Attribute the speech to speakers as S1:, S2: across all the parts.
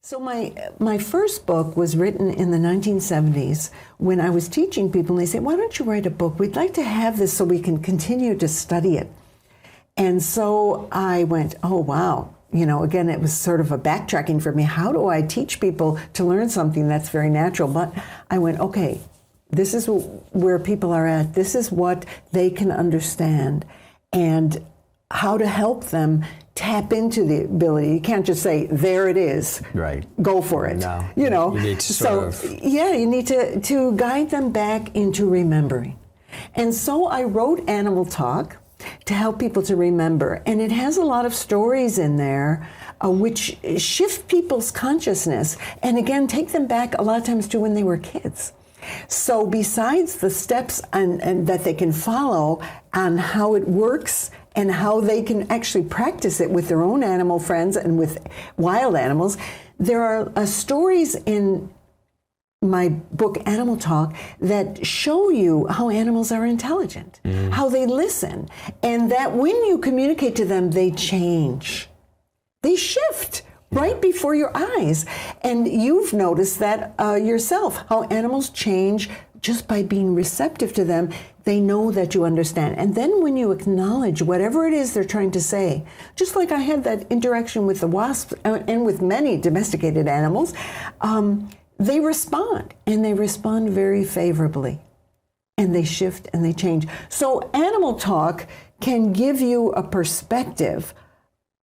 S1: So my first book was written in the 1970s when I was teaching people, and they said, why don't you write a book? We'd like to have this so we can continue to study it. And so I went, oh, wow. Again, it was sort of a backtracking for me. How do I teach people to learn something that's very natural? But I went, okay, this is where people are at. This is what they can understand and how to help them tap into the ability. You can't just say, there it is.
S2: Right.
S1: Go for it.
S2: No.
S1: You
S2: need to
S1: you need to guide them back into remembering. And so I wrote Animal Talk to help people to remember. And it has a lot of stories in there which shift people's consciousness and again, take them back a lot of times to when they were kids. So besides the steps and that they can follow on how it works and how they can actually practice it with their own animal friends and with wild animals, there are stories in my book, Animal Talk, that show you how animals are intelligent, how they listen, and that when you communicate to them, they change. They shift right before your eyes. And you've noticed that yourself, how animals change just by being receptive to them. They know that you understand. And then when you acknowledge whatever it is they're trying to say, just like I had that interaction with the wasps and with many domesticated animals, they respond, and they respond very favorably. And they shift and they change. So Animal Talk can give you a perspective,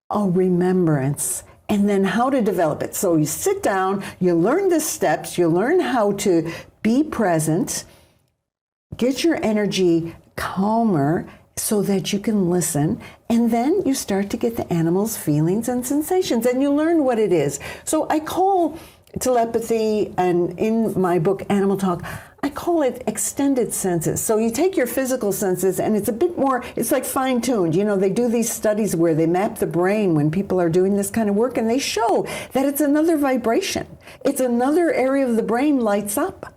S1: a remembrance, and then how to develop it. So you sit down, you learn the steps, you learn how to be present, get your energy calmer so that you can listen, and then you start to get the animal's feelings and sensations, and you learn what it is. So I call telepathy, and in my book, Animal Talk, I call it extended senses. So you take your physical senses and it's a bit more, it's like fine-tuned. They do these studies where they map the brain when people are doing this kind of work, and they show that it's another vibration. It's another area of the brain lights up.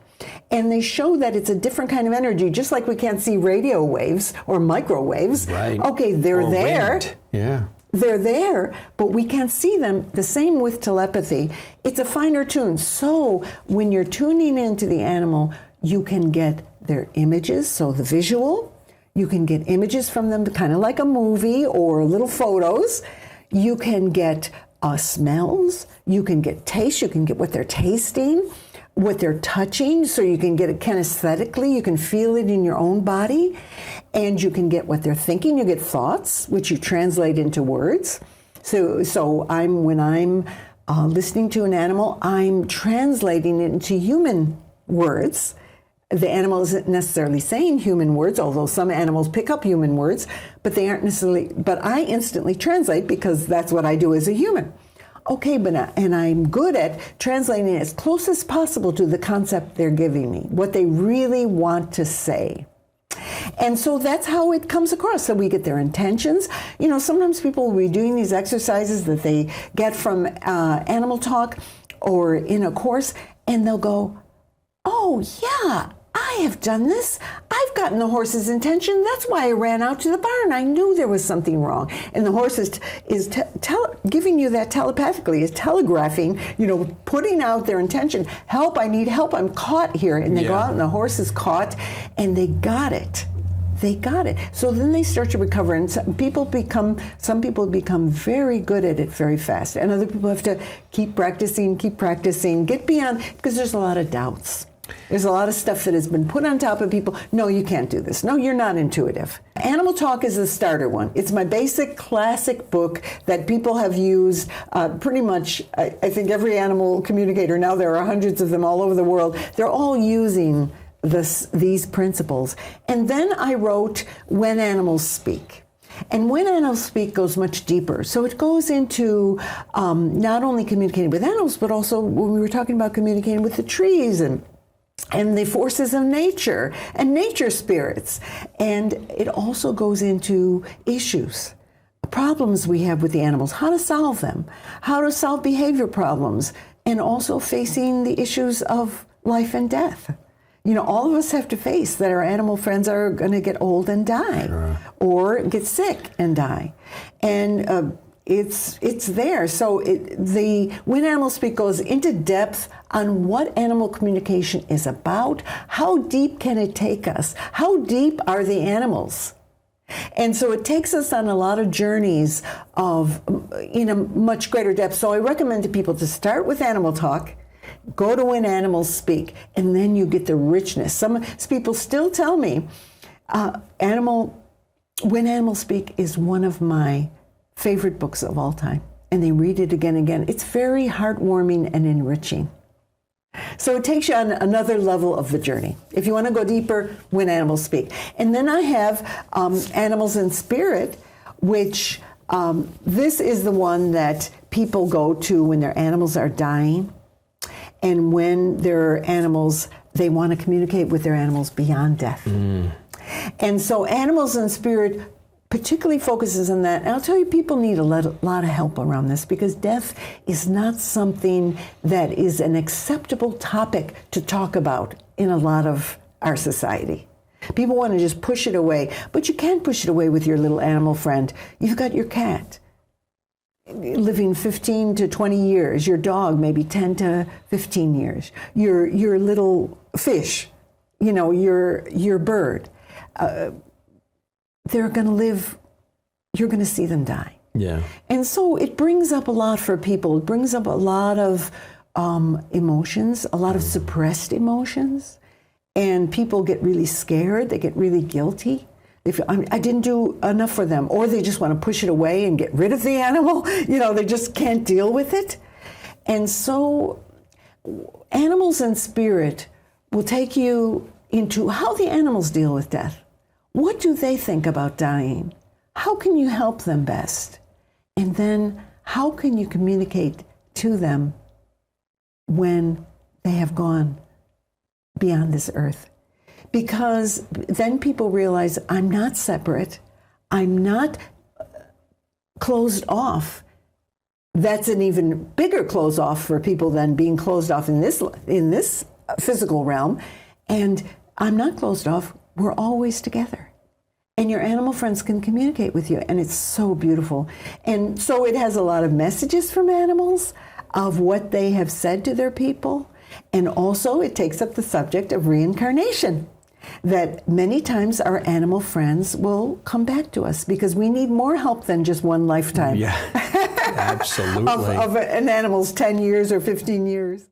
S1: And they show that it's a different kind of energy, just like we can't see radio waves or microwaves.
S2: Right.
S1: Okay, they're
S2: or
S1: there.
S2: Wind. Yeah.
S1: They're there, but we can't see them. The same with telepathy. It's a finer tune. So when you're tuning into the animal, you can get their images, so the visual. You can get images from them, kind of like a movie or little photos. You can get smells. You can get taste. You can get what they're tasting, what they're touching, so you can get it kinesthetically. You can feel it in your own body. And you can get what they're thinking. You get thoughts, which you translate into words. So when I'm listening to an animal, I'm translating it into human words. The animal isn't necessarily saying human words, although some animals pick up human words, but they aren't necessarily, but I instantly translate because that's what I do as a human. Okay, and I'm good at translating it as close as possible to the concept they're giving me, what they really want to say. And so that's how it comes across. So we get their intentions. Sometimes people will be doing these exercises that they get from Animal Talk or in a course, and they'll go, oh, yeah, I have done this. I've gotten the horse's intention. That's why I ran out to the barn. I knew there was something wrong. And the horse is giving you that telepathically, is telegraphing, putting out their intention. Help, I need help. I'm caught here. And they go out and the horse is caught, and they got it. They got it. So then they start to recover, and some people become very good at it very fast. And other people have to keep practicing, get beyond, because there's a lot of doubts. There's a lot of stuff that has been put on top of people. No, you can't do this. No, you're not intuitive. Animal Talk is the starter one. It's my basic classic book that people have used pretty much, I think every animal communicator, now there are hundreds of them all over the world, they're all using these principles. And then I wrote When Animals Speak. And When Animals Speak goes much deeper. So it goes into not only communicating with animals, but also when we were talking about communicating with the trees and the forces of nature and nature spirits. And it also goes into issues, problems we have with the animals, how to solve them, how to solve behavior problems, and also facing the issues of life and death. All of us have to face that our animal friends are going to get old and die, or get sick and die. And it's there. So When Animals Speak goes into depth on what animal communication is about. How deep can it take us? How deep are the animals? And so it takes us on a lot of journeys in a much greater depth. So I recommend to people to start with Animal Talk, go to When Animals Speak, and then you get the richness. Some people still tell me, When Animals Speak is one of my favorite books of all time. And they read it again and again. It's very heartwarming and enriching. So it takes you on another level of the journey. If you want to go deeper, When Animals Speak. And then I have Animals in Spirit, which this is the one that people go to when their animals are dying, and when their animals, they want to communicate with their animals beyond death. And so Animals in Spirit particularly focuses on that. And I'll tell you, people need a lot of help around this, because death is not something that is an acceptable topic to talk about in a lot of our society. People want to just push it away, but you can't push it away with your little animal friend. You've got your cat living 15 to 20 years, your dog maybe 10 to 15 years, your little fish, your bird. They're going to live, you're going to see them die.
S2: Yeah.
S1: And so it brings up a lot for people. It brings up a lot of emotions, a lot of suppressed emotions. And people get really scared. They get really guilty. They feel, I didn't do enough for them. Or they just want to push it away and get rid of the animal. They just can't deal with it. And so Animals in Spirit will take you into how the animals deal with death. What do they think about dying? How can you help them best? And then how can you communicate to them when they have gone beyond this earth? Because then people realize, I'm not separate. I'm not closed off. That's an even bigger close off for people than being closed off in this physical realm. And I'm not closed off. We're always together. And your animal friends can communicate with you. And it's so beautiful. And so it has a lot of messages from animals of what they have said to their people. And also it takes up the subject of reincarnation, that many times our animal friends will come back to us because we need more help than just one lifetime.
S2: Yeah, absolutely.
S1: of an animal's 10 years or 15 years.